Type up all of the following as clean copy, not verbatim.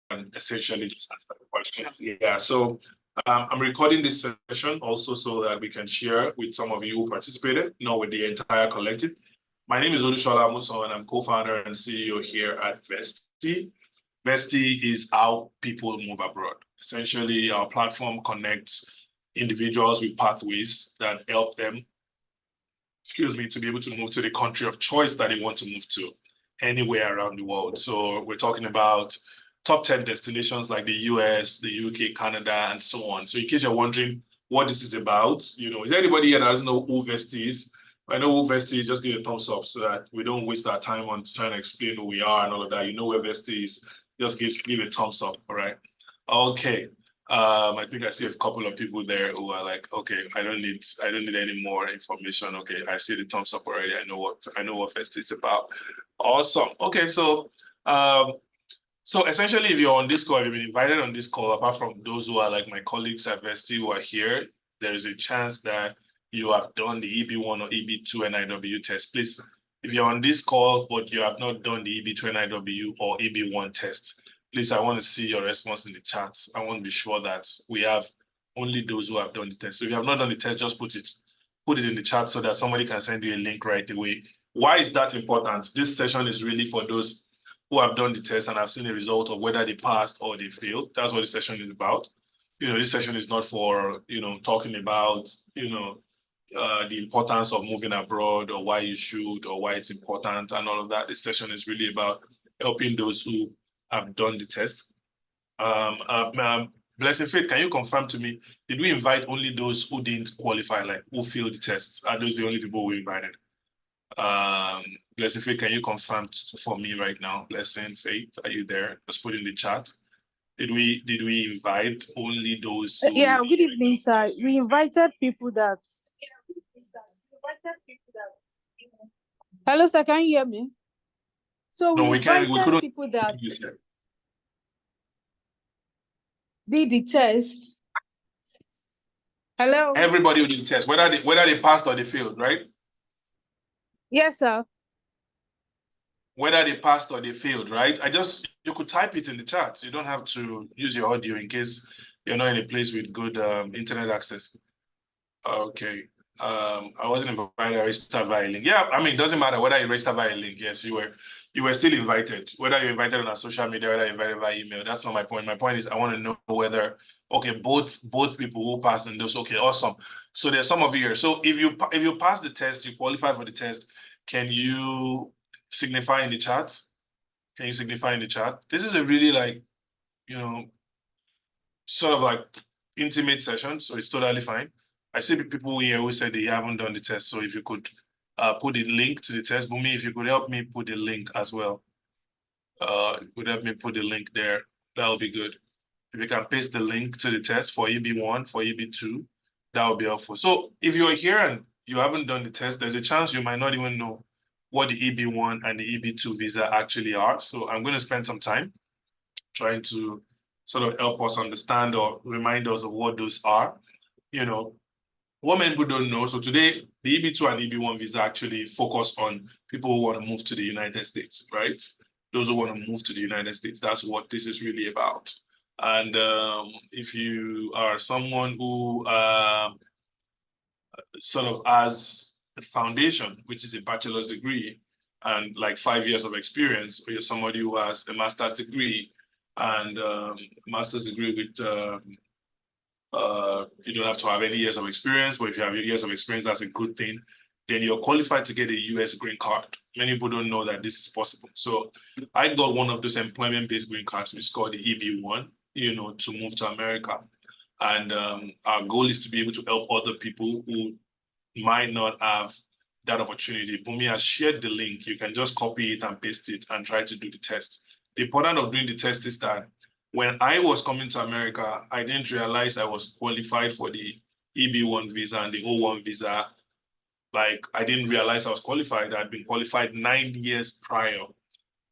and essentially just answer the questions. Yeah, so I'm recording this session also so that we can share with some of you who participated, not with the entire collective. My name is Olusola Amusan, and I'm co-founder and CEO here at Vesti. Vesti is how people move abroad. Essentially, our platform connects individuals with pathways that help them, to be able to move to the country of choice that they want to move to anywhere around the world. So we're talking about top 10 destinations like the US, the UK, Canada, and so on. So in case you're wondering what this is about, is there anybody here that doesn't know who Vesti is? I know who Vesti is, just give a thumbs up so that we don't waste our time on trying to explain who we are and all of that. You know where Vesti is, just give a thumbs up, all right? Okay. I think I see a couple of people there who are like, okay, I don't need any more information. Okay, I see the thumbs up already. I know what Vesti is about. Awesome. Okay, so essentially, if you're on this call, if you've been invited on this call, apart from those who are like my colleagues at Vesti who are here, there is a chance that you have done the EB1 or EB2 NIW test. Please, if you're on this call but you have not done the EB2 NIW or EB1 test, please, I want to see your response in the chat. I want to be sure that we have only those who have done the test. So if you have not done the test, just put it in the chat so that somebody can send you a link right away. Why is that important? This session is really for those who have done the test and have seen the result of whether they passed or they failed. That's what the session is about. This session is not for, talking about, the importance of moving abroad or why you should or why it's important and all of that. This session is really about helping those who have done the test. Blessing Faith, can you confirm to me, did we invite only those who didn't qualify, like who failed the tests? Are those the only people we invited? Blessing Faith, can you confirm for me right now? Blessing Faith, are you there? Just put in the chat. Did we invite only those who... Yeah, good evening, sir. We invited people that... Hello, sir, can you hear me? So no, we invited people that did the test. Hello? Everybody who did the test, whether they passed or they failed, right? Yes, sir. Whether they passed or they failed, right? You could type it in the chat. You don't have to use your audio in case you're not in a place with good internet access. Okay. I wasn't invited. I registered via link. Yeah, I mean, it doesn't matter whether you registered via link. Yes, you were still invited. Whether you're invited on our social media, whether you're invited via email. That's not my point. My point is I want to know whether, okay, both people who passed and those, okay, awesome. So there's some of you here. So if you pass the test, you qualify for the test, can you signify in the chat? Can you signify in the chat? This is a really sort of like intimate session, so it's totally fine. I see people here who said they haven't done the test, so if you could put the link to the test, Bumi, if you could help me put the link as well. Could help me put the link there, that'll be good. If you can paste the link to the test for EB1, for EB2, that would be helpful. So if you're here and you haven't done the test, there's a chance you might not even know what the EB1 and the EB2 visa actually are. So I'm going to spend some time trying to sort of help us understand or remind us of what those are. What many people don't know. So today, the EB2 and EB1 visa actually focus on people who want to move to the United States, right? Those who want to move to the United States. That's what this is really about. And if you are someone who sort of has a foundation, which is a bachelor's degree, and like 5 years of experience, or you're somebody who has a master's degree and master's degree with you don't have to have any years of experience, but if you have years of experience, that's a good thing. Then you're qualified to get a US green card. Many people don't know that this is possible. So I got one of those employment-based green cards, which is called the EB1, to move to America. And our goal is to be able to help other people who might not have that opportunity. Bumi has shared the link. You can just copy it and paste it and try to do the test. The importance of doing the test is that when I was coming to America, I didn't realize I was qualified for the EB1 visa and the O1 visa. Like, I didn't realize I was qualified. I'd been qualified 9 years prior.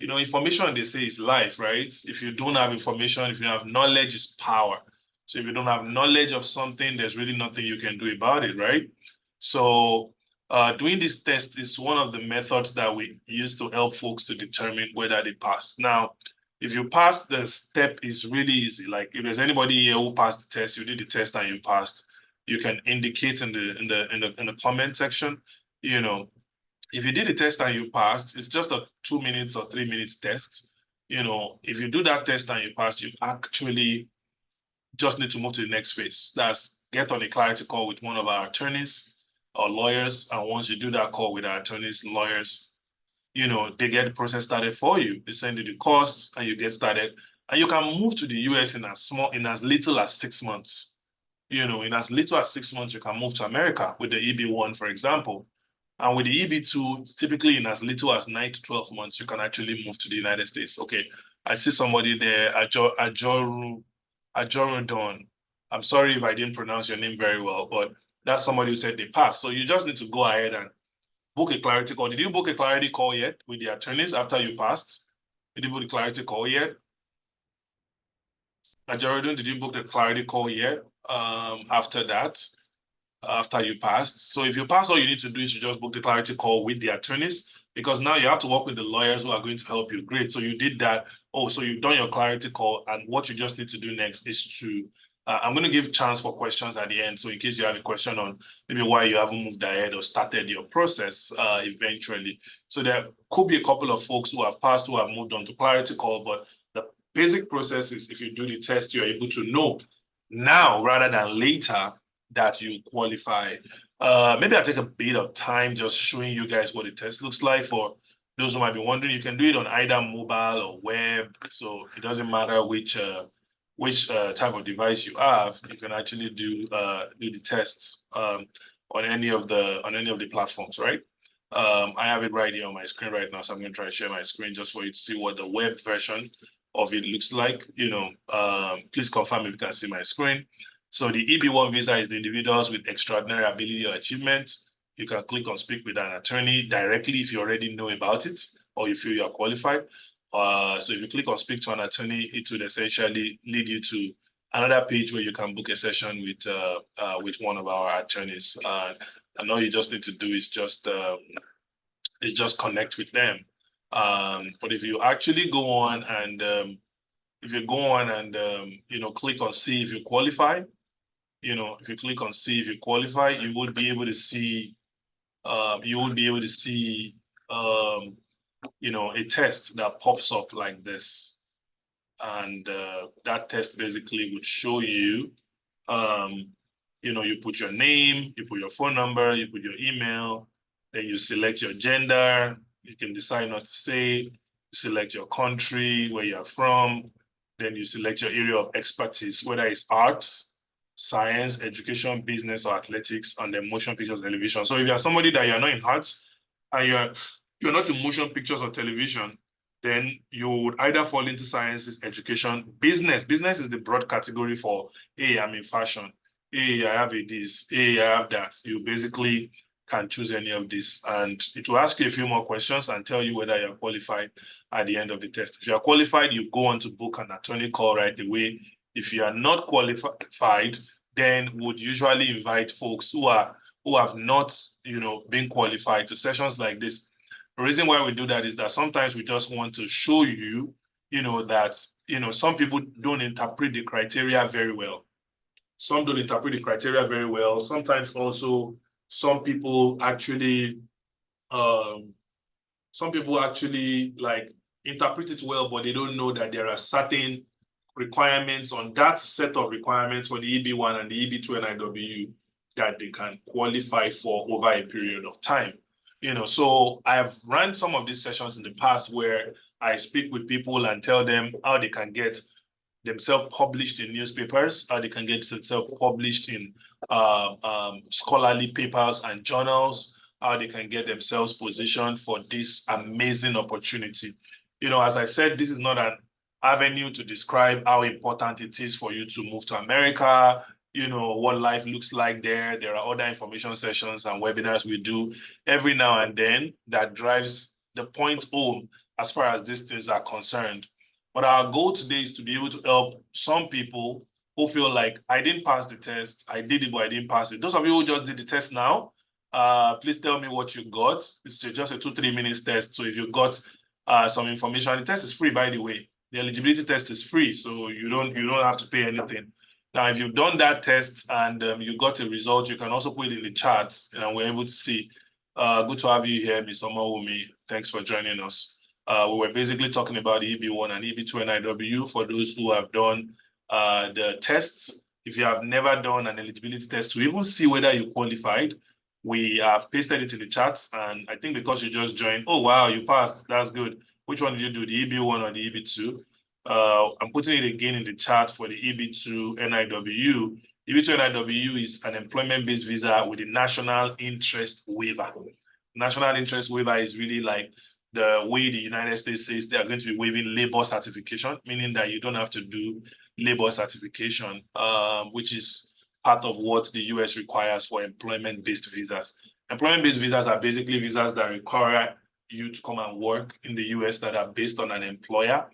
Information, they say, is life, right? If you don't have information, if you have knowledge, is power. So if you don't have knowledge of something, there's really nothing you can do about it, right? So doing this test is one of the methods that we use to help folks to determine whether they pass. Now, If you pass, the step is really easy. Like if there's anybody here who passed the test, you did the test and you passed, you can indicate in the comment section, you know, if you did the test and you passed, it's just a 2 minutes or 3 minutes test. You know, if you do that test and you pass, you actually just need to move to the next phase. That's get on a clarity call with one of our attorneys or lawyers. And once you do that call with our attorneys, lawyers, you know, they get the process started for you. They send you the costs and you get started. And you can move to the US in as little as 6 months. You know, in as little as 6 months, you can move to America with the EB1, for example. And with the EB2, typically in as little as 9 to 12 months, you can actually move to the United States. Okay, I see somebody there, Ajorudon. I'm sorry if I didn't pronounce your name very well, but that's somebody who said they passed. So you just need to go ahead and book a clarity call. Did you book a clarity call yet with the attorneys after you passed? Did you book the clarity call yet? Jordan, did you book the clarity call yet? After that, after you passed. So if you pass, all you need to do is you just book the clarity call with the attorneys, because now you have to work with the lawyers who are going to help you. Great. So you did that. Oh, so you've done your clarity call, and what you just need to do next is to I'm going to give chance for questions at the end. So in case you have a question on maybe why you haven't moved ahead or started your process eventually. So there could be a couple of folks who have passed, who have moved on to clarity call, but the basic process is if you do the test, you're able to know now rather than later that you qualify. Maybe I'll take a bit of time just showing you guys what the test looks like. For those who might be wondering, you can do it on either mobile or web. So it doesn't matter which type of device you have, you can actually do the tests on any of the platforms, right? I have it right here on my screen right now, so I'm going to try to share my screen just for you to see what the web version of it looks like. You know, please confirm if you can see my screen. So the EB1 visa is the individuals with extraordinary ability or achievement. You can click on speak with an attorney directly if you already know about it or you feel you are qualified. So if you click on speak to an attorney, it will essentially lead you to another page where you can book a session with one of our attorneys. And all you just need to do is just connect with them. But if you actually go on and you know, click on see if you qualify, you know, if you click on see if you qualify, you would be able to see you know, a test that pops up like this. And that test basically would show you, you know, you put your name, you put your phone number, you put your email, then you select your gender. You can decide not to say, you select your country, where you're from, then you select your area of expertise, whether it's arts, science, education, business, or athletics, and then motion pictures, television. So if you're somebody that you're not in arts and you're not in motion pictures or television, then you would either fall into sciences, education, business. Business is the broad category for, hey, I'm in fashion. Hey, I have a this. Hey, I have that. You basically can choose any of this. And it will ask you a few more questions and tell you whether you're qualified at the end of the test. If you're qualified, you go on to book an attorney call right away. If you are not qualified, then would usually invite folks who have not, you know, been qualified to sessions like this. The reason why we do that is that sometimes we just want to show you, you know, that, you know, some people don't interpret the criteria very well. Some don't interpret the criteria very well. Sometimes also some people actually, um, like interpret it well, but they don't know that there are certain requirements on that set of requirements for the EB1 and the EB2 NIW that they can qualify for over a period of time. You know, so I've run some of these sessions in the past where I speak with people and tell them how they can get themselves published in newspapers, how they can get themselves published in scholarly papers and journals, how they can get themselves positioned for this amazing opportunity. You know, as I said, this is not an avenue to describe how important it is for you to move to America, you know, what life looks like there. There are other information sessions and webinars we do every now and then that drives the point home as far as these things are concerned. But our goal today is to be able to help some people who feel like, I didn't pass the test, I did it, but I didn't pass it. Those of you who just did the test now, please tell me what you got. It's just a 2-3 minutes test. So if you got some information, the test is free, by the way. The eligibility test is free, so you don't have to pay anything. Now, if you've done that test and you got a result, you can also put it in the chat, and we're able to see. Good to have you here, Ms. Omawumi. Thanks for joining us. We were basically talking about the EB1 and EB2 NIW for those who have done the tests. If you have never done an eligibility test to even see whether you qualified, we have pasted it in the chat. And I think because you just joined, oh, wow, you passed. That's good. Which one did you do, the EB1 or the EB2? I'm putting it again in the chat for the EB2 NIW. EB2 NIW is an employment-based visa with a national interest waiver. National interest waiver is really like the way the United States says they are going to be waiving labor certification, meaning that you don't have to do labor certification, which is part of what the US requires for employment-based visas. Employment-based visas are basically visas that require you to come and work in the US that are based on an employer,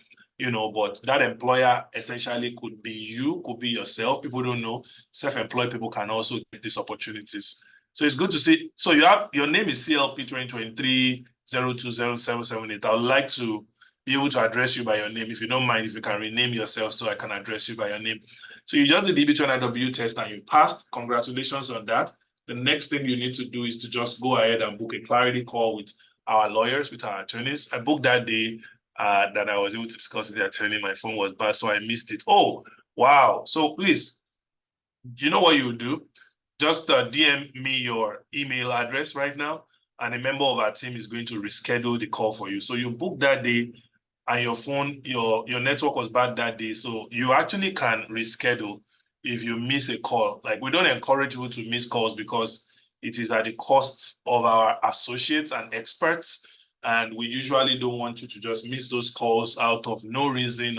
but that employer essentially could be you, could be yourself. People don't know. Self-employed people can also get these opportunities. So it's good to see. So you have, your name is CLP 2023-020778. I would like to be able to address you by your name. If you don't mind, if you can rename yourself so I can address you by your name. So you just did the EB2NIW test and you passed. Congratulations on that. The next thing you need to do is to just go ahead and book a clarity call with our lawyers, with our attorneys. I booked that day that I was able to discuss with the attorney. My phone was bad, so I missed it. Oh, wow. So please, you know what you would do? Just DM me your email address right now, and a member of our team is going to reschedule the call for you. So you book that day, and your phone, your network was bad that day, so you actually can reschedule if you miss a call. Like, we don't encourage you to miss calls because it is at the cost of our associates and experts, and we usually don't want you to just miss those calls out of no reason,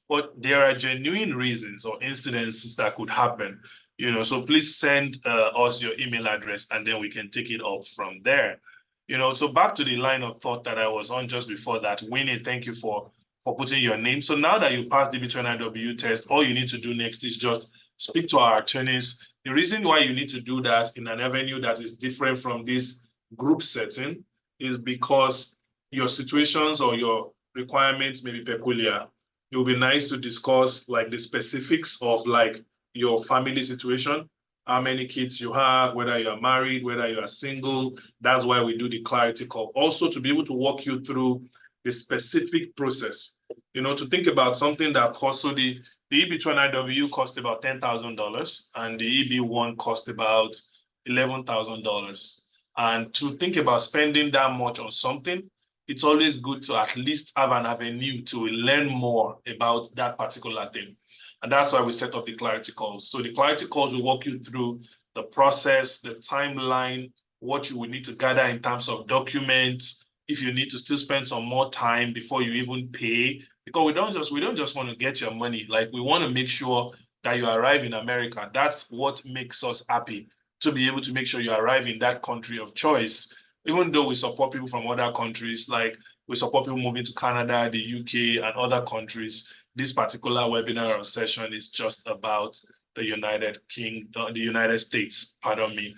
but there are genuine reasons or incidences that could happen. So please send us your email address and then we can take it up from there. So back to the line of thought that I was on just before that. Winnie, thank you for putting your name. So now that you passed the B2NIW test, all you need to do next is just speak to our attorneys. The reason why you need to do that in an avenue that is different from this group setting is because your situations or your requirements may be peculiar. It would be nice to discuss like the specifics of like your family situation, how many kids you have, whether you are married, whether you are single. That's why we do the clarity call. Also, to be able to walk you through the specific process, to think about something that costs. So the EB2NIW cost about $10,000 and the EB1 cost about $11,000. And to think about spending that much on something, it's always good to at least have an avenue to learn more about that particular thing. And that's why we set up the clarity calls. So the clarity calls will walk you through the process, the timeline, what you will need to gather in terms of documents, if you need to still spend some more time before you even pay. Because we don't just want to get your money. Like, we want to make sure that you arrive in America. That's what makes us happy, to be able to make sure you arrive in that country of choice. Even though we support people from other countries, like we support people moving to Canada, the UK, and other countries, this particular webinar or session is just about the United States, pardon me.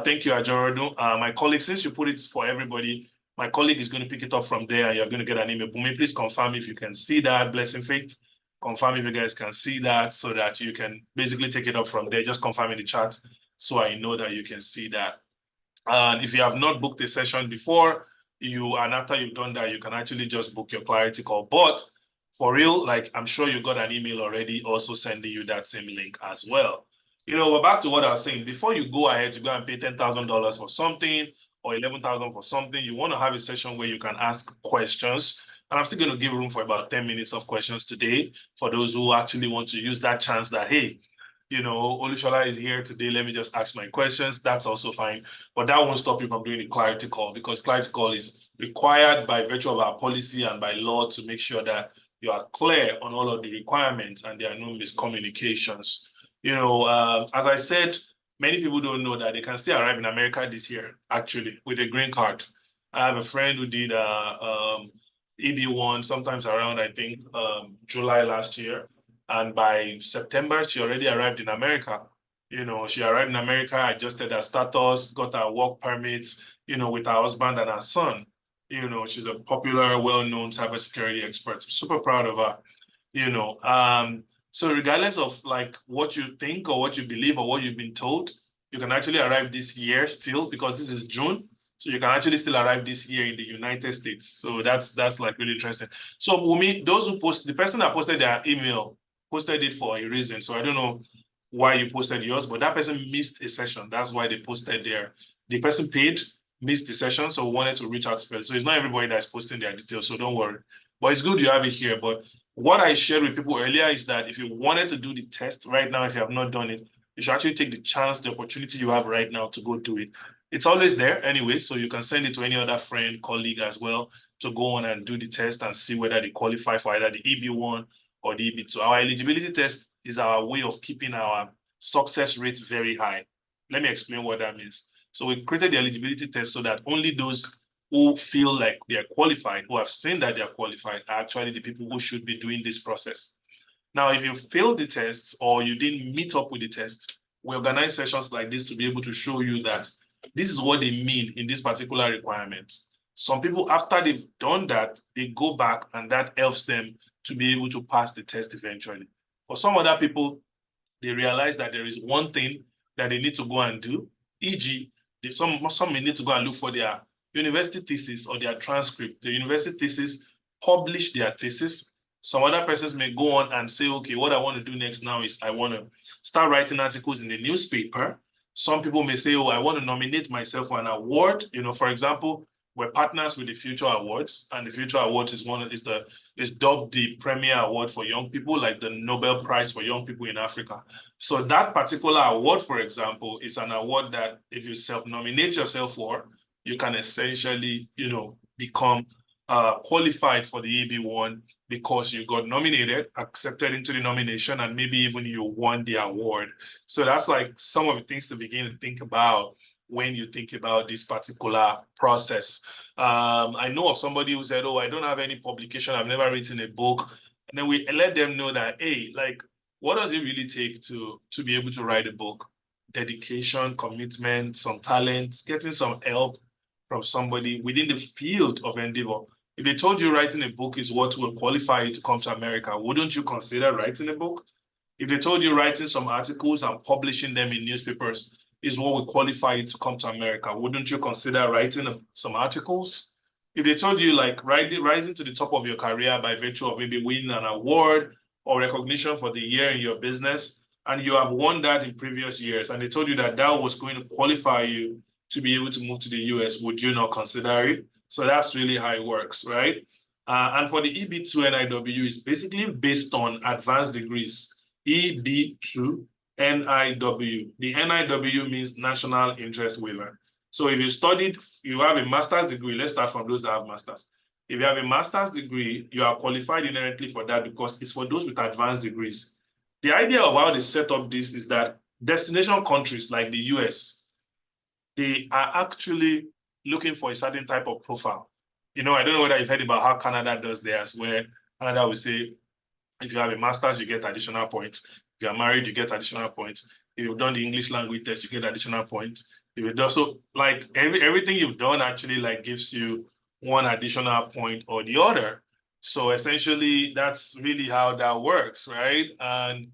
Thank you, Ajorodu. My colleague, since you put it for everybody, my colleague is going to pick it up from there and you're going to get an email. Bumi, please confirm if you can see that, Blessing Faith. Confirm if you guys can see that so that you can basically take it up from there. Just confirm in the chat so I know that you can see that. And if you have not booked a session before, and after you've done that, you can actually just book your clarity call. But for real, like, I'm sure you got an email already also sending you that same link as well. We're back to what I was saying. Before you go ahead to go and pay $10,000 for something or $11,000 for something, you want to have a session where you can ask questions. And I'm still going to give room for about 10 minutes of questions today for those who actually want to use that chance that, hey, Olusola is here today. Let me just ask my questions. That's also fine. But that won't stop you from doing the clarity call, because clarity call is required by virtue of our policy and by law to make sure that you are clear on all of the requirements and there are no miscommunications. As I said, many people don't know that they can still arrive in America this year, actually, with a green card. I have a friend who did EB1 sometimes around, I think, July last year. And by September, she already arrived in America. She arrived in America, adjusted her status, got her work permits, with her husband and her son. You know, she's a popular, well-known cybersecurity expert. Super proud of her. You know, so regardless of like what you think or what you believe or what you've been told, you can actually arrive this year still because this is June. So you can actually still arrive this year in the United States. So that's like really interesting. So Wumi, those who post, the person that posted their email posted it for a reason. So I don't know why you posted yours, but that person missed a session. That's why they posted there. The person paid, missed the session, so wanted to reach out to people. So it's not everybody that's posting their details, so don't worry. But it's good you have it here. But what I shared with people earlier is that if you wanted to do the test right now, if you have not done it, you should actually take the chance, the opportunity you have right now to go do it. It's always there anyway, so you can send it to any other friend, colleague as well to go on and do the test and see whether they qualify for either the EB1 or the EB2. Our eligibility test is our way of keeping our success rate very high. Let me explain what that means. So we created the eligibility test so that only those who feel like they are qualified, who have seen that they are qualified, are actually the people who should be doing this process. Now, if you failed the test or you didn't meet up with the test, we organize sessions like this to be able to show you that this is what they mean in this particular requirement. Some people, after they've done that, they go back and that helps them to be able to pass the test eventually. For some other people, they realize that there is one thing that they need to go and do, e.g., some may need to go and look for their university thesis or their transcript. The university thesis, publish their thesis. Some other persons may go on and say, okay, what I want to do next now is I want to start writing articles in the newspaper. Some people may say, oh, I want to nominate myself for an award. You know, for example, we're partners with the Future Awards, and the Future Awards is dubbed the premier award for young people, like the Nobel Prize for young people in Africa. So that particular award, for example, is an award that if you self-nominate yourself for, you can essentially, you know, become qualified for the EB1 because you got nominated, accepted into the nomination, and maybe even you won the award. So that's like some of the things to begin to think about when you think about this particular process. I know of somebody who said, oh, I don't have any publication, I've never written a book. And then we let them know that, hey, like, what does it really take to be able to write a book? Dedication, commitment, some talent, getting some help from somebody within the field of endeavor. If they told you writing a book is what will qualify you to come to America, wouldn't you consider writing a book? If they told you writing some articles and publishing them in newspapers is what will qualify you to come to America, wouldn't you consider writing some articles? If they told you like rising to the top of your career by virtue of maybe winning an award or recognition for the year in your business, and you have won that in previous years, and they told you that that was going to qualify you to be able to move to the US, would you not consider it? So that's really how it works, right? And for the EB2 NIW, it's basically based on advanced degrees. EB2 NIW. The NIW means National Interest Waiver. So if you studied, you have a master's degree, let's start from those that have masters. If you have a master's degree, you are qualified inherently for that because it's for those with advanced degrees. The idea of how they set up this is that destination countries like the US, they are actually looking for a certain type of profile. You know, I don't know whether you've heard about how Canada does theirs, where Canada will say, if you have a master's, you get additional points. If you are married, you get additional points. If you've done the English language test, you get additional points. If you do so, like everything you've done actually like gives you one additional point or the other. So essentially, that's really how that works, right? And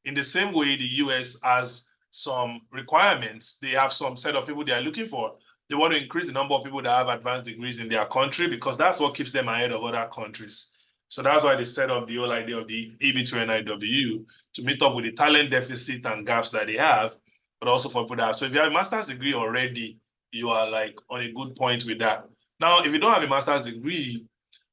in the same way, the US has some requirements. They have some set of people they are looking for. They want to increase the number of people that have advanced degrees in their country because that's what keeps them ahead of other countries. So that's why they set up the whole idea of the EB2NIW to meet up with the talent deficit and gaps that they have, but also for people that have. So if you have a master's degree already, you are like on a good point with that. Now, if you don't have a master's degree,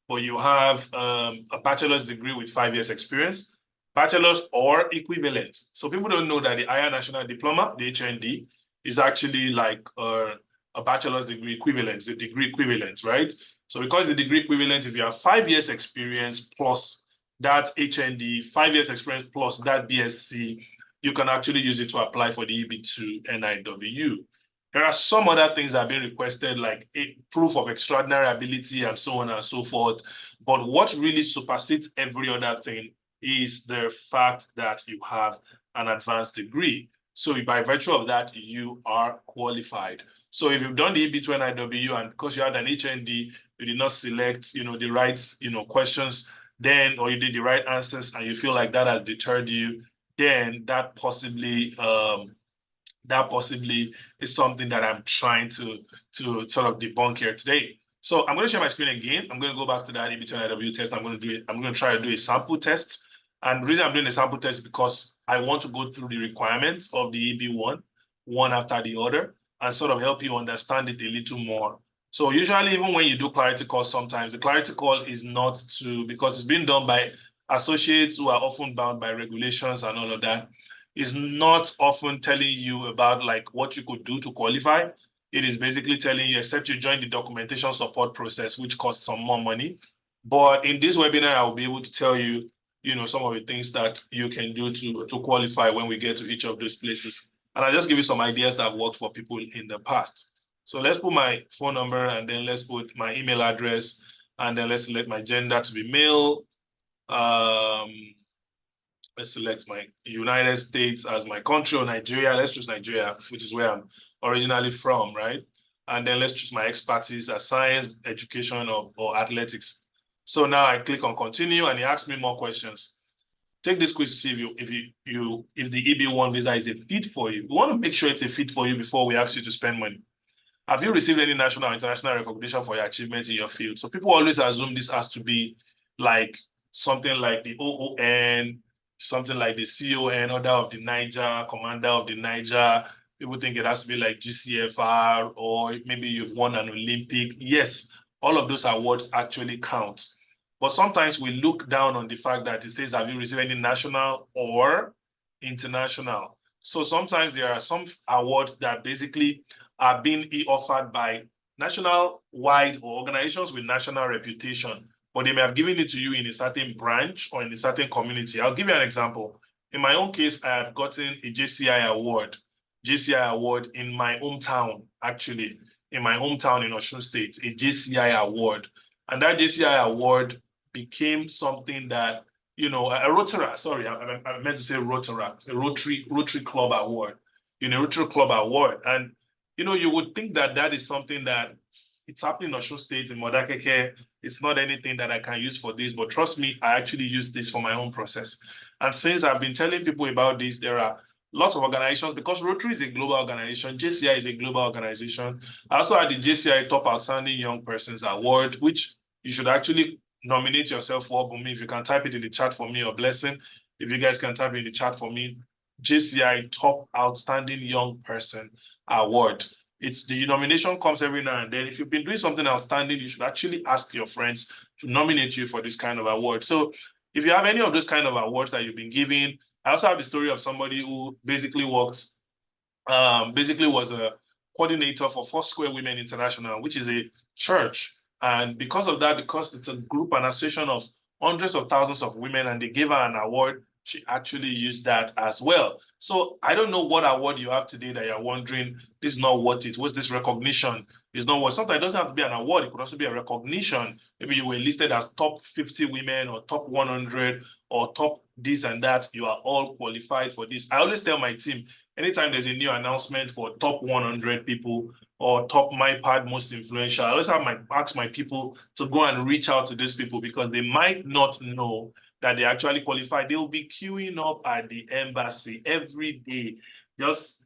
but you have a bachelor's degree with 5 years experience, bachelor's or equivalent. So people don't know that the higher national diploma, the HND, is actually like a bachelor's degree equivalent, the degree equivalent, right? So because the degree equivalent, if you have 5 years experience plus that HND, 5 years experience plus that BSc, you can actually use it to apply for the EB2 NIW. There are some other things that have been requested, like a proof of extraordinary ability and so on and so forth. But what really supersedes every other thing is the fact that you have an advanced degree. So by virtue of that, you are qualified. So if you've done the EB2NIW and because you had an HND, you did not select, the right, questions, then, or you did the right answers and you feel like that has deterred you, then that possibly is something that I'm trying to sort of debunk here today. So I'm going to share my screen again. I'm going to go back to that EB2NIW test. I'm going to try to do a sample test. And the reason I'm doing a sample test is because I want to go through the requirements of the EB1, one after the other, and sort of help you understand it a little more. So usually, even when you do clarity call, sometimes the clarity call is not because it's being done by associates who are often bound by regulations and all of that, is not often telling you about like what you could do to qualify. It is basically telling you, except you join the documentation support process, which costs some more money. But in this webinar, I will be able to tell you, some of the things that you can do to qualify when we get to each of those places. And I'll just give you some ideas that have worked for people in the past. So let's put my phone number and then let's put my email address and then let's select my gender to be male. Let's select my United States as my country or Nigeria. Let's choose Nigeria, which is where I'm originally from, right? And then let's choose my expertise as science, education, or athletics. So now I click on continue and it asks me more questions. Take this quiz to see if the EB1 visa is a fit for you. We want to make sure it's a fit for you before we ask you to spend money. Have you received any national or international recognition for your achievements in your field? So people always assume this has to be like something like the OON, something like the CON, Order of the Niger, Commander of the Niger. People think it has to be like GCFR, or maybe you've won an Olympic. Yes, all of those awards actually count. But sometimes we look down on the fact that it says, have you received any national or international? So sometimes there are some awards that basically are being offered by national-wide or organizations with national reputation, but they may have given it to you in a certain branch or in a certain community. I'll give you an example. In my own case, I had gotten a JCI award in my hometown, actually, in my hometown in Osun State, a JCI award. And that JCI award became something that, a Rotaract, sorry, I meant to say Rotaract, a Rotary Club award, Rotary Club award. And you would think that that is something that it's happening in Osun State, in Modakeke. It's not anything that I can use for this, but trust me, I actually use this for my own process. And since I've been telling people about this, there are lots of organizations, because Rotary is a global organization, JCI is a global organization. I also had the JCI Top Outstanding Young Persons Award, which you should actually nominate yourself for. Bumi, if you can type it in the chat for me, or Blessing, if you guys can type it in the chat for me, JCI Top Outstanding Young Person Award. It's the nomination comes every now and then. If you've been doing something outstanding, you should actually ask your friends to nominate you for this kind of award. So if you have any of those kind of awards that you've been giving, I also have the story of somebody who basically was a coordinator for Foursquare Women International, which is a church. And because of that, because it's a group, an association of hundreds of thousands of women, and they gave her an award, she actually used that as well. So I don't know what award you have today that you're wondering, this is not worth it. What's this recognition? It's not what. Sometimes it doesn't have to be an award. It could also be a recognition. Maybe you were listed as top 50 women or top 100 or top this and that. You are all qualified for this. I always tell my team, anytime there's a new announcement for top 100 people or top MyPad most influential, I always ask my people to go and reach out to these people, because they might not know that they actually qualify. They'll be queuing up at the embassy every day, just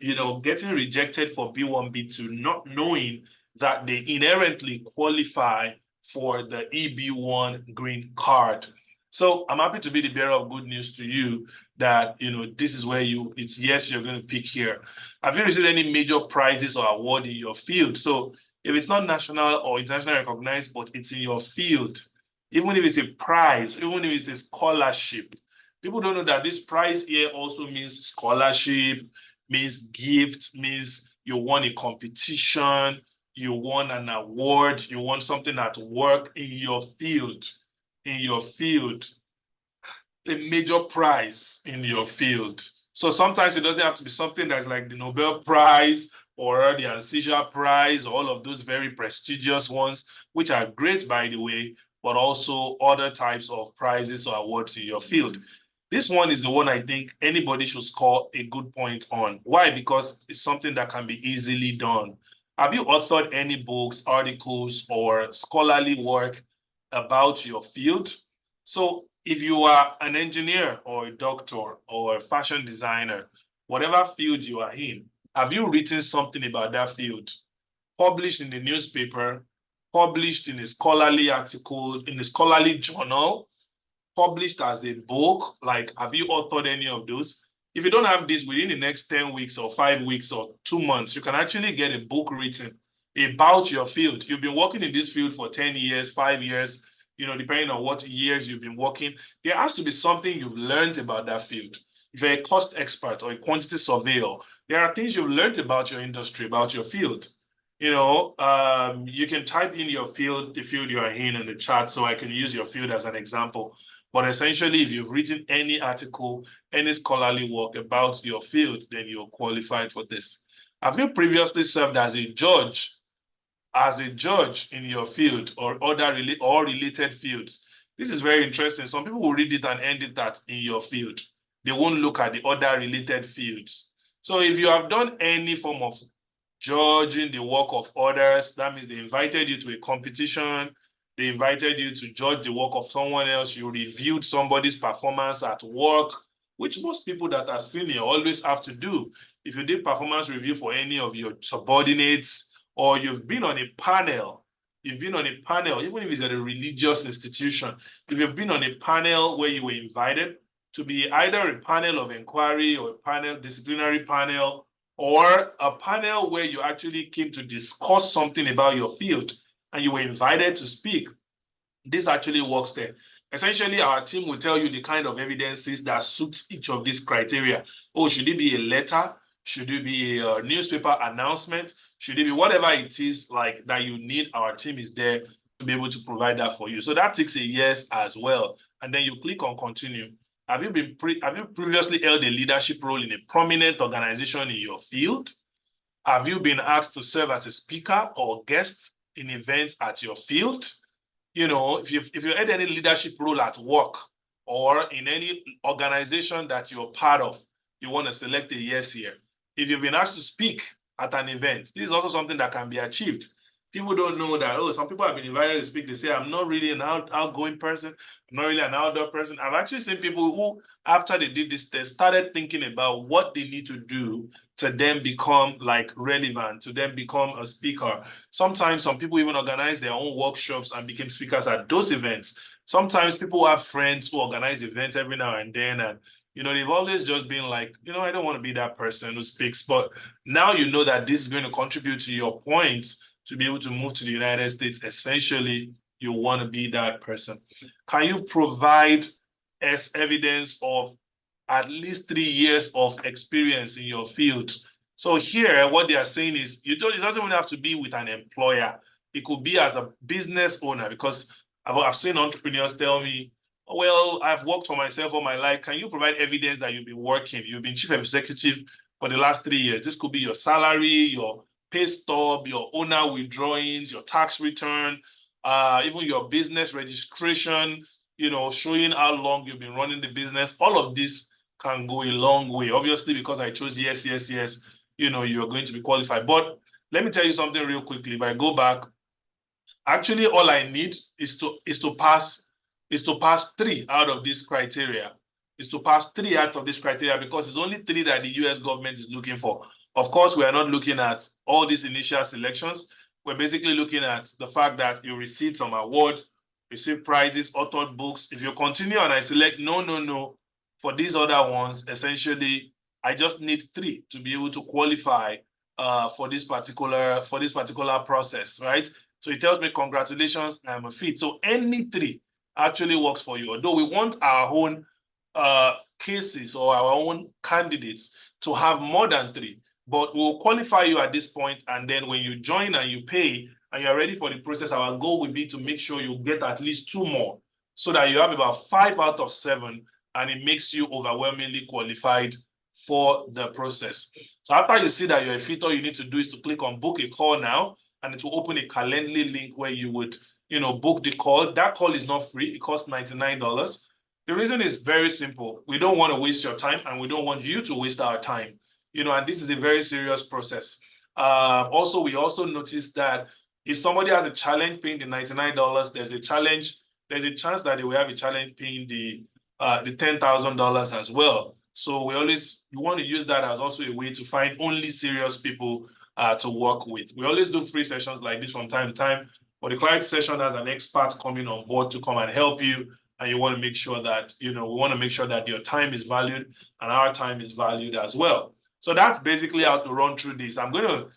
getting rejected for B1, B2, not knowing that they inherently qualify for the EB1 green card. So I'm happy to be the bearer of good news to you that this is where it's yes, you're going to pick here. Have you received any major prizes or award in your field? So if it's not national or internationally recognized, but it's in your field, even if it's a prize, even if it's a scholarship, people don't know that this prize here also means scholarship, means gift, means you won a competition, you won an award, you won something at work in your field, a major prize in your field. So sometimes it doesn't have to be something that's like the Nobel Prize or the Ancisia Prize, all of those very prestigious ones, which are great, by the way, but also other types of prizes or awards in your field. This one is the one I think anybody should score a good point on. Why? Because it's something that can be easily done. Have you authored any books, articles, or scholarly work about your field? So if you are an engineer or a doctor or a fashion designer, whatever field you are in, have you written something about that field? Published in the newspaper, published in a scholarly article, in a scholarly journal, published as a book? Like, have you authored any of those? If you don't have this within the next 10 weeks or 5 weeks or 2 months, you can actually get a book written about your field. You've been working in this field for 10 years, 5 years, depending on what years you've been working. There has to be something you've learned about that field. If you're a cost expert or a quantity surveyor, there are things you've learned about your industry, about your field. You can type in your field, the field you are in the chat, so I can use your field as an example. But essentially, if you've written any article, any scholarly work about your field, then you're qualified for this. Have you previously served as a judge in your field or other related fields? This is very interesting. Some people will read it and end it at in your field. They won't look at the other related fields. So if you have done any form of judging the work of others, that means they invited you to a competition, they invited you to judge the work of someone else, you reviewed somebody's performance at work, which most people that are senior always have to do. If you did performance review for any of your subordinates, or you've been on a panel, even if it's at a religious institution, if you've been on a panel where you were invited to be either a panel of inquiry or a disciplinary panel, or a panel where you actually came to discuss something about your field and you were invited to speak, this actually works there. Essentially, our team will tell you the kind of evidences that suits each of these criteria. Oh, should it be a letter? Should it be a newspaper announcement? Should it be whatever it is like that you need? Our team is there to be able to provide that for you. So that takes a yes as well. And then you click on continue. Have you previously held a leadership role in a prominent organization in your field? Have you been asked to serve as a speaker or guest in events at your field? If you had any leadership role at work or in any organization that you're part of, you want to select a yes here. If you've been asked to speak at an event, this is also something that can be achieved. People don't know that, some people have been invited to speak. They say, I'm not really an outgoing person. I'm not really an outdoor person. I've actually seen people who, after they did this, they started thinking about what they need to do to then become like relevant, to then become a speaker. Sometimes some people even organize their own workshops and became speakers at those events. Sometimes people have friends who organize events every now and then, and they've always just been like, I don't want to be that person who speaks. But now you know that this is going to contribute to your points to be able to move to the United States. Essentially, you want to be that person. Can you provide as evidence of at least 3 years of experience in your field? So here, what they are saying is, it doesn't even have to be with an employer. It could be as a business owner, because I've seen entrepreneurs tell me, well, I've worked for myself all my life. Can you provide evidence that you've been working? You've been chief executive for the last 3 years. This could be your salary, your pay stub, your owner withdrawings, your tax return, even your business registration, showing how long you've been running the business. All of this can go a long way. Obviously, because I chose yes, you're going to be qualified. But let me tell you something real quickly. If I go back, actually all I need is to pass 3 out of this criteria. Is to pass 3 out of this criteria, because it's only 3 that the US government is looking for. Of course, we are not looking at all these initial selections. We're basically looking at the fact that you received some awards, received prizes, authored books. If you continue and I select no, for these other ones, essentially, I just need 3 to be able to qualify for this particular process, right? So it tells me, congratulations, I'm a fit. So any 3 actually works for you. Although we want our own cases or our own candidates to have more than 3, but we'll qualify you at this point. And then when you join and you pay and you're ready for the process, our goal will be to make sure you get at least 2 more, so that you have about 5 out of 7, and it makes you overwhelmingly qualified for the process. So after you see that you're a fit, all you need to do is to click on book a call now, and it will open a Calendly link where you would, book the call. That call is not free. It costs $99. The reason is very simple. We don't want to waste your time, and we don't want you to waste our time. And this is a very serious process. Also, we also noticed that if somebody has a challenge paying the $99, there's a chance that they will have a challenge paying the $10,000 as well. So we want to use that as also a way to find only serious people to work with. We always do free sessions like this from time to time, but the client session has an expert coming on board to come and help you. And you want to make sure that, we want to make sure that your time is valued and our time is valued as well. So that's basically how to run through this. I'm going to,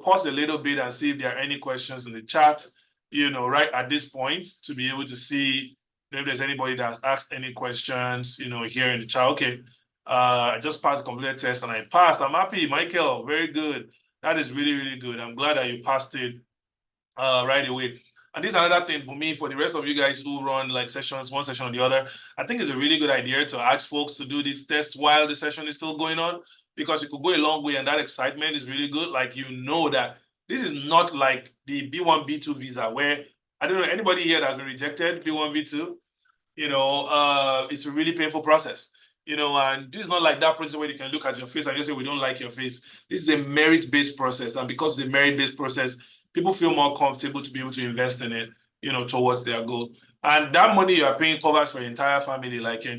pause a little bit and see if there are any questions in the chat, right at this point to be able to see if there's anybody that's asked any questions, here in the chat. Okay. I just passed the completed test and I passed. I'm happy, Michael. Very good. That is really, really good. I'm glad that you passed it right away. And this is another thing for me, for the rest of you guys who run like sessions, one session or the other, I think it's a really good idea to ask folks to do this test while the session is still going on, because it could go a long way and that excitement is really good. Like, that this is not like the B1, B2 visa where, I don't know, anybody here that's been rejected, B1, B2, it's a really painful process. And this is not like that process where you can look at your face and just say, we don't like your face. This is a merit-based process. And because it's a merit-based process, people feel more comfortable to be able to invest in it, towards their goal. And that money you are paying covers for your entire family, like your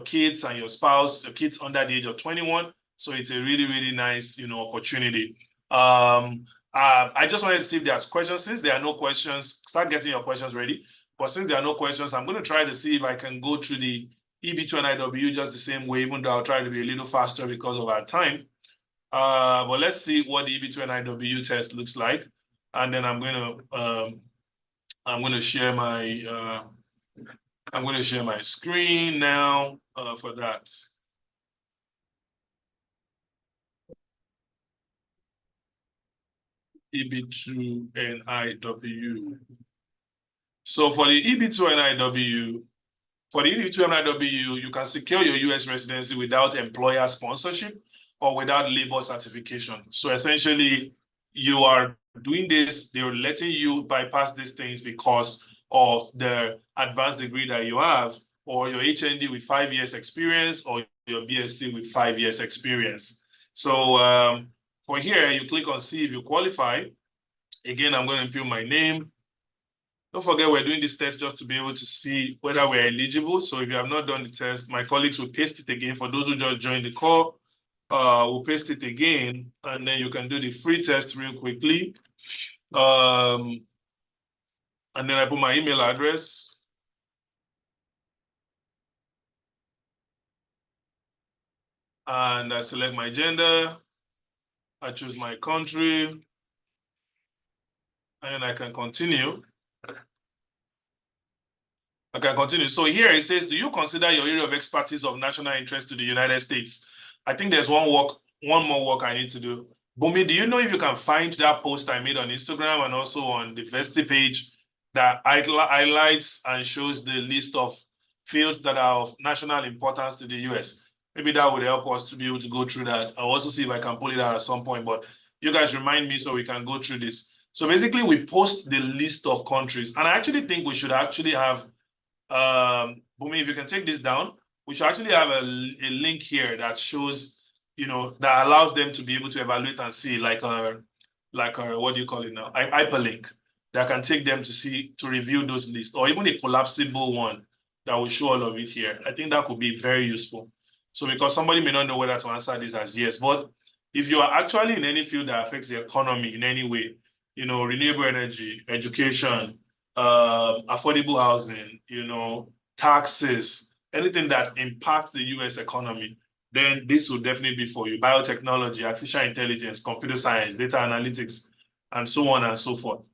kids and your spouse, your kids under the age of 21. So it's a really, really nice, opportunity. I just wanted to see if there's questions. Since there are no questions, start getting your questions ready. But since there are no questions, I'm going to try to see if I can go through the EB2NIW just the same way, even though I'll try to be a little faster because of our time. But let's see what the EB2NIW test looks like. And then I'm going to share my screen now for that. EB2NIW. So for the EB2NIW, you can secure your US residency without employer sponsorship or without labor certification. So essentially, you are doing this, they're letting you bypass these things because of the advanced degree that you have, or your HND with 5 years experience, or your BSc with 5 years experience. So for here, you click on see if you qualify. Again, I'm going to input my name. Don't forget, we're doing this test just to be able to see whether we're eligible. So if you have not done the test, my colleagues will paste it again. For those who just joined the call, we'll paste it again, and then you can do the free test real quickly. And then I put my email address. And I select my gender. I choose my country. And I can continue. So here it says, do you consider your area of expertise of national interest to the United States? I think there's one more work I need to do. Bumi, do you know if you can find that post I made on Instagram and also on the Vesti page that highlights and shows the list of fields that are of national importance to the US? Maybe that would help us to be able to go through that. I'll also see if I can pull it out at some point, but you guys remind me so we can go through this. So basically, we post the list of countries, and I actually think we should actually have Bumi, if you can take this down, we should actually have a link here that shows, that allows them to be able to evaluate and see, like a what do you call it now? Hyperlink that can take them to review those lists, or even a collapsible one that will show all of it here. I think that could be very useful. So because somebody may not know whether to answer this as yes, but if you are actually in any field that affects the economy in any way, renewable energy, education, affordable housing, taxes, anything that impacts the US economy, then this will definitely be for you. Biotechnology, artificial intelligence, computer science, data analytics, and so on and so forth.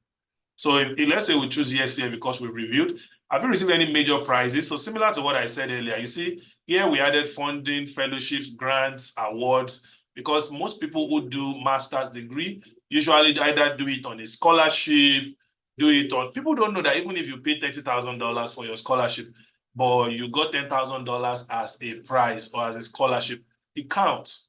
So if let's say we choose yes here because we reviewed, have you received any major prizes? So similar to what I said earlier, you see, here we added funding, fellowships, grants, awards, because most people who do master's degree usually either do it on a scholarship, people don't know that even if you pay $30,000 for your scholarship, but you got $10,000 as a prize or as a scholarship, it counts.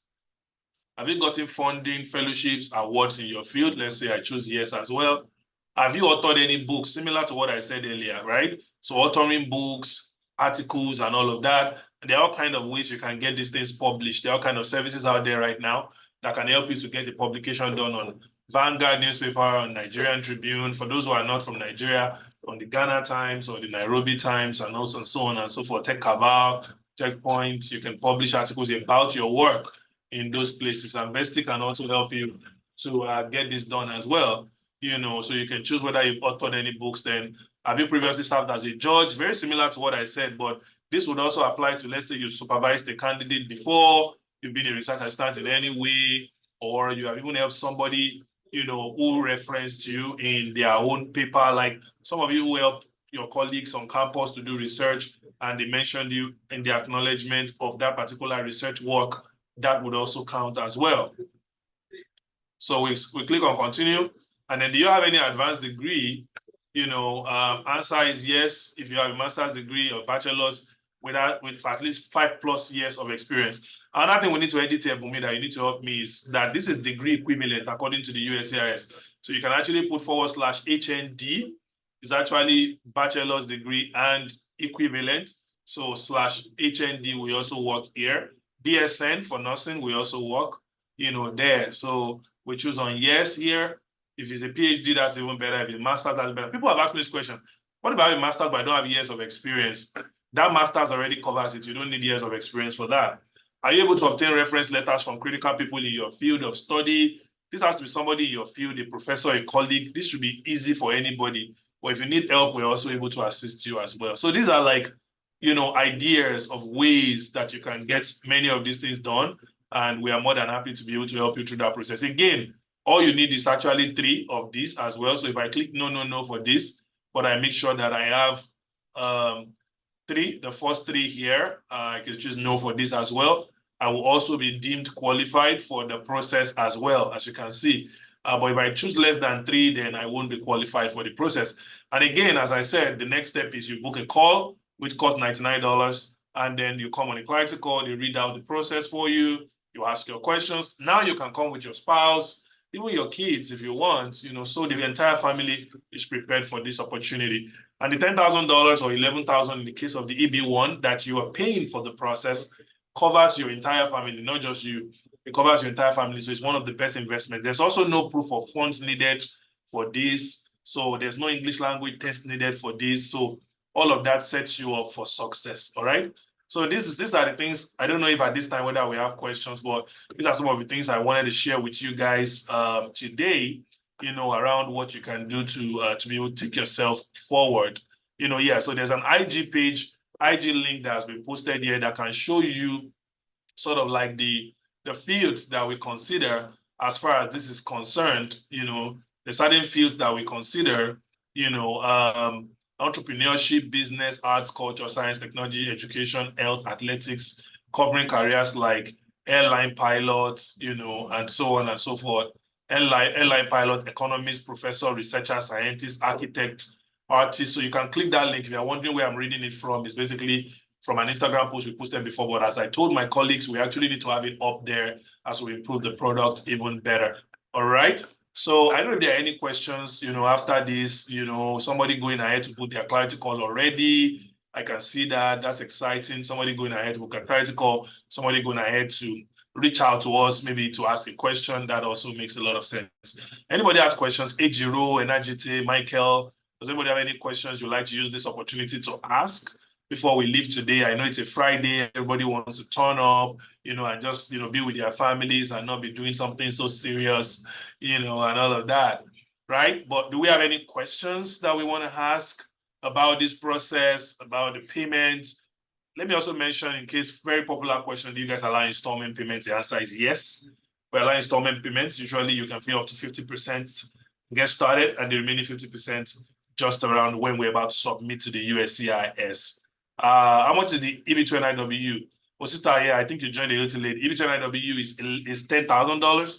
Have you gotten funding, fellowships, awards in your field? Let's say I choose yes as well. Have you authored any books similar to what I said earlier, right? So authoring books, articles, and all of that. And there are all kinds of ways you can get these things published. There are all kinds of services out there right now that can help you to get a publication done on Vanguard newspaper, on Nigerian Tribune. For those who are not from Nigeria, on the Ghana Times or the Nairobi Times, and also so on and so forth. Tech Cabal, Checkpoint. You can publish articles about your work in those places. And Vesti can also help you to get this done as well. So you can choose whether you've authored any books. Then have you previously served as a judge? Very similar to what I said, but this would also apply to, let's say you supervised a candidate before, you've been a research assistant in any way, or you have even helped somebody, who referenced you in their own paper. Like some of you who help your colleagues on campus to do research, and they mentioned you in the acknowledgement of that particular research work, that would also count as well. So we click on continue. And then do you have any advanced degree? Answer is yes. If you have a master's degree or bachelor's with at least 5+ years of experience. Another thing we need to edit here, Bumi, that you need to help me is that this is degree equivalent according to the USCIS. So you can actually put /HND is actually bachelor's degree and equivalent. So /HND we also work here. BSN for nursing we also work, there. So we choose on yes here. If it's a PhD, that's even better. If it's master's, that's better. People have asked me this question. What about a master's, but I don't have years of experience? That master's already covers it. You don't need years of experience for that. Are you able to obtain reference letters from critical people in your field of study? This has to be somebody in your field, a professor, a colleague. This should be easy for anybody. But if you need help, we're also able to assist you as well. So these are like, ideas of ways that you can get many of these things done. And we are more than happy to be able to help you through that process. Again, all you need is actually 3 of these as well. So if I click no for this, but I make sure that I have 3, the first 3 here, I can choose no for this as well. I will also be deemed qualified for the process as well, as you can see. But if I choose less than 3, then I won't be qualified for the process. And again, as I said, the next step is you book a call, which costs $99. And then you come on a clarity call, they read out the process for you, you ask your questions. Now you can come with your spouse, even your kids if you want, so the entire family is prepared for this opportunity. And the $10,000 or $11,000 in the case of the EB1 that you are paying for the process covers your entire family, not just you. It covers your entire family, so it's one of the best investments. There's also no proof of funds needed for this, so there's no English language test needed for this. So all of that sets you up for success, all right? So these are the things. I don't know if at this time whether we have questions, but these are some of the things I wanted to share with you guys today, around what you can do to be able to take yourself forward. So there's an IG page, IG link that has been posted here that can show you sort of like the fields that we consider as far as this is concerned. The certain fields that we consider, entrepreneurship, business, arts, culture, science, technology, education, health, athletics, covering careers like airline pilots, and so on and so forth. Airline pilot, economist, professor, researcher, scientist, architect, artist. So you can click that link. If you're wondering where I'm reading it from, it's basically from an Instagram post we posted before. But as I told my colleagues, we actually need to have it up there as we improve the product even better. All right. So I don't know if there are any questions, after this, somebody going ahead to put their clarity call already. I can see that. That's exciting. Somebody going ahead to book a clarity call, somebody going ahead to reach out to us, maybe to ask a question. That also makes a lot of sense. Anybody has questions? Ejiro, Enagite, Michael, does anybody have any questions you'd like to use this opportunity to ask before we leave today? I know it's a Friday. Everybody wants to turn up, and just, be with their families and not be doing something so serious, and all of that, right? But do we have any questions that we want to ask about this process, about the payments? Let me also mention, in case, very popular question, do you guys allow installment payments? The answer is yes. We allow installment payments. Usually you can pay up to 50%, get started, and the remaining 50% just around when we're about to submit to the USCIS. How much is the EB2NIW? Well, sister, yeah, I think you joined a little late. EB2NIW is $10,000.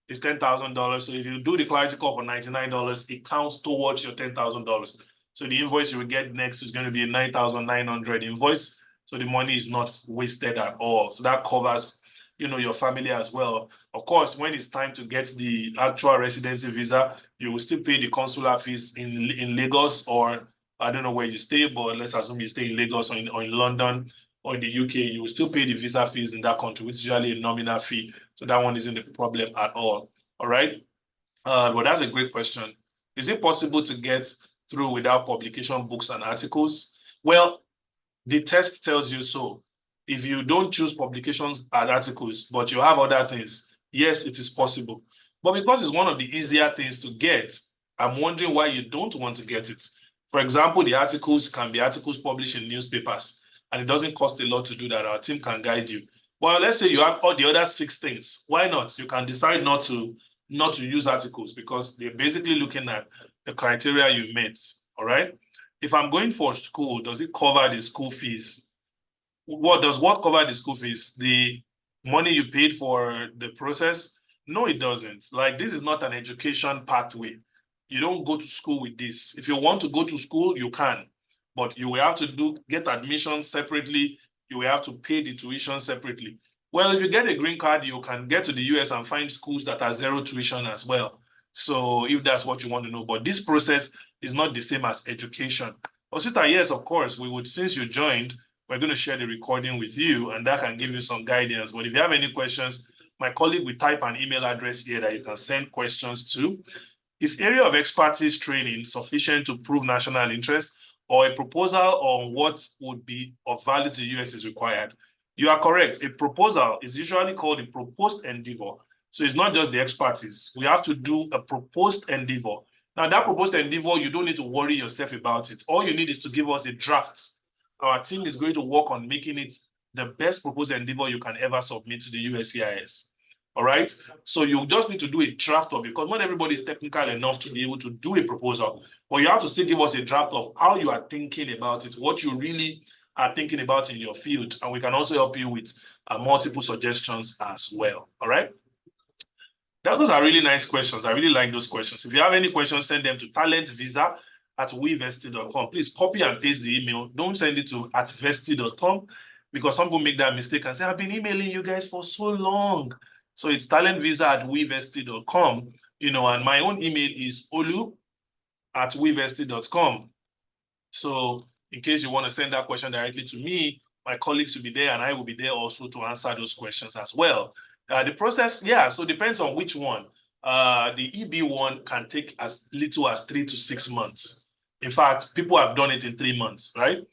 It's $10,000. So if you do the clarity call for $99, it counts towards your $10,000. So the invoice you will get next is going to be a $9,900 invoice. So the money is not wasted at all. So that covers, your family as well. Of course, when it's time to get the actual residency visa, you will still pay the consular fees in Lagos, or I don't know where you stay, but let's assume you stay in Lagos or in London. or in the UK, you will still pay the visa fees in that country, which is usually a nominal fee. So that one isn't a problem at all. All right. But that's a great question. Is it possible to get through without publication books and articles? Well, the test tells you so. If you don't choose publications and articles, but you have other things, yes, it is possible. But because it's one of the easier things to get, I'm wondering why you don't want to get it. For example, the articles can be articles published in newspapers, and it doesn't cost a lot to do that. Our team can guide you. Well, let's say you have all the other 6 things. Why not? You can decide not to use articles because they're basically looking at the criteria you met. All right. If I'm going for school, does it cover the school fees? What cover the school fees? The money you paid for the process? No, it doesn't. Like, this is not an education pathway. You don't go to school with this. If you want to go to school, you can, but you will have to get admission separately. You will have to pay the tuition separately. Well, if you get a green card, you can get to the US and find schools that are zero tuition as well. So if that's what you want to know, but this process is not the same as education. Osita, yes, of course, we would, since you joined, we're going to share the recording with you, and that can give you some guidance. But if you have any questions, my colleague will type an email address here that you can send questions to. Is area of expertise training sufficient to prove national interest, or a proposal on what would be of value to the US is required? You are correct. A proposal is usually called a proposed endeavor. So it's not just the expertise. We have to do a proposed endeavor. Now, that proposed endeavor, you don't need to worry yourself about it. All you need is to give us a draft. Our team is going to work on making it the best proposed endeavor you can ever submit to the USCIS. All right. So you just need to do a draft of it because not everybody is technical enough to be able to do a proposal. But you have to still give us a draft of how you are thinking about it, what you really are thinking about in your field. And we can also help you with multiple suggestions as well. All right. Those are really nice questions. I really like those questions. If you have any questions, send them to talentvisa@wevesti.com. Please copy and paste the email. Don't send it to @vesti.com because some people make that mistake and say, I've been emailing you guys for so long. So it's talentvisa@wevesti.com, and my own email is olu@wevesti.com. So in case you want to send that question directly to me, my colleagues will be there and I will be there also to answer those questions as well. The process, so depends on which one. The EB one can take as little as 3 to 6 months. In fact, people have done it in 3 months, right?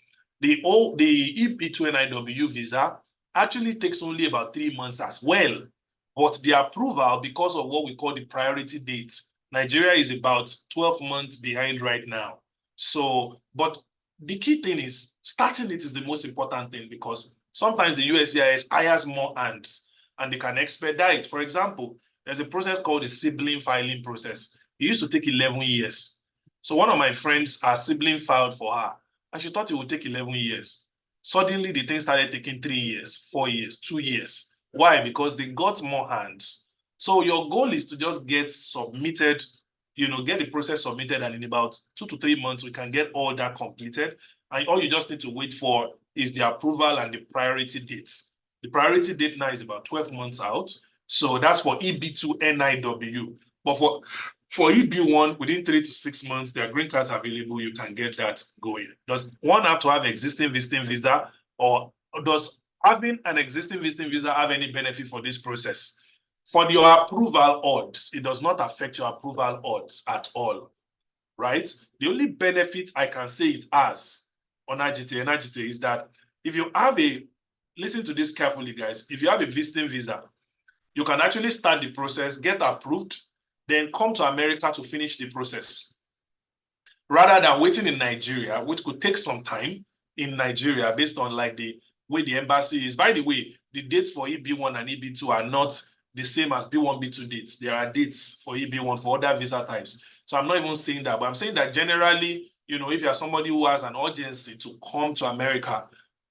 The EB2 NIW visa actually takes only about 3 months as well. But the approval, because of what we call the priority date, Nigeria is about 12 months behind right now. So, but the key thing is starting it is the most important thing because sometimes the USCIS hires more hands and they can expedite. For example, there's a process called the sibling filing process. It used to take 11 years. So one of my friends, her sibling filed for her and she thought it would take 11 years. Suddenly the thing started taking 3 years, 4 years, 2 years. Why? Because they got more hands. So your goal is to just get submitted, get the process submitted, and in about 2 to 3 months, we can get all that completed. And all you just need to wait for is the approval and the priority dates. The priority date now is about 12 months out. So that's for EB2 NIW. But for EB1, within 3 to 6 months, there are green cards available. You can get that going. Does one have to have existing visiting visa, or does having an existing visiting visa have any benefit for this process? For your approval odds, it does not affect your approval odds at all, right? The only benefit I can say it has on Agite is that if you have listen to this carefully, guys, if you have a visiting visa, you can actually start the process, get approved, then come to America to finish the process. Rather than waiting in Nigeria, which could take some time in Nigeria based on like the way the embassy is. By the way, the dates for EB1 and EB2 are not the same as B1, B2 dates. There are dates for EB1 for other visa types. So I'm not even saying that, but I'm saying that generally, if you're somebody who has an urgency to come to America,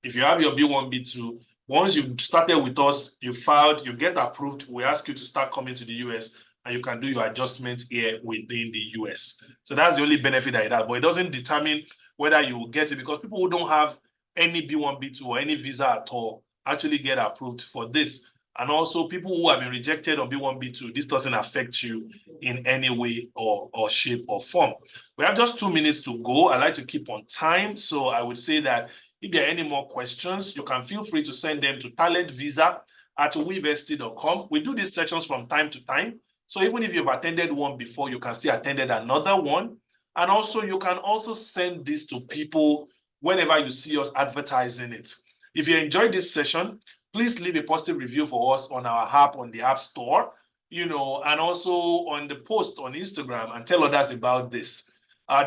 if you have your B1, B2, once you've started with us, you filed, you get approved, we ask you to start coming to the US and you can do your adjustment here within the US. So that's the only benefit that it has, but it doesn't determine whether you will get it because people who don't have any B1, B2 or any visa at all actually get approved for this. And also people who have been rejected on B1, B2, this doesn't affect you in any way or shape or form. We have just 2 minutes to go. I like to keep on time. So I would say that If there are any more questions, you can feel free to send them to talentvisa@wevesti.com. We do these sessions from time to time. So even if you've attended one before, you can still attend another one. And also, you can also send this to people whenever you see us advertising it. If you enjoyed this session, please leave a positive review for us on our app, on the App Store, and also on the post on Instagram, and tell others about this.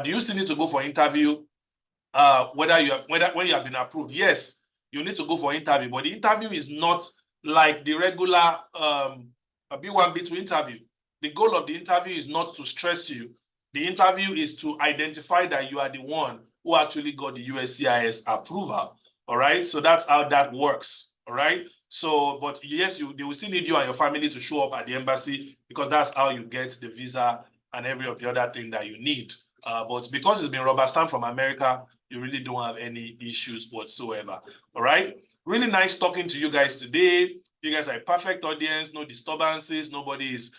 Do you still need to go for interview? When you have been approved? Yes, you need to go for interview, but the interview is not like the regular B1, B2 interview. The goal of the interview is not to stress you. The interview is to identify that you are the one who actually got the USCIS approval. All right, so that's how that works. All right, so but yes, they will still need you and your family to show up at the embassy, because that's how you get the visa and every of the other thing that you need. But because it's been rubber stamped from America, you really don't have any issues whatsoever. All right, really nice talking to you guys today. You guys are a perfect audience, no disturbances, nobody is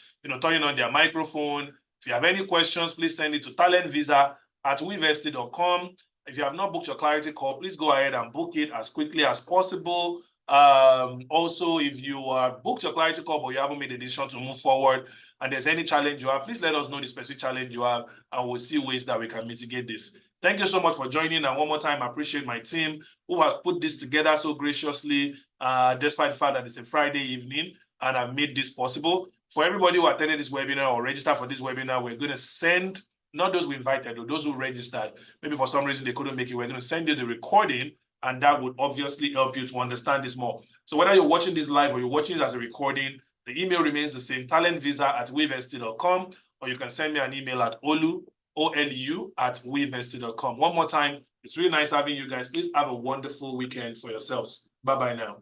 turning on their microphone. If you have any questions, please send it to talentvisa@wevesti.com. If you have not booked your clarity call, please go ahead and book it as quickly as possible. Also, if you booked your clarity call but you haven't made a decision to move forward, and there's any challenge you have, please let us know the specific challenge you have, and we'll see ways that we can mitigate this. Thank you so much for joining, and one more time, I appreciate my team who has put this together so graciously, despite the fact that it's a Friday evening, and I've made this possible. For everybody who attended this webinar or registered for this webinar, we're going to send, not those we invited, or those who registered, maybe for some reason they couldn't make it, we're going to send you the recording, and that would obviously help you to understand this more. So whether you're watching this live or you're watching it as a recording, the email remains the same, talentvisa@wevesti.com, or you can send me an email at olu@wevesti.com. One more time, it's really nice having you guys. Please have a wonderful weekend for yourselves. Bye-bye now.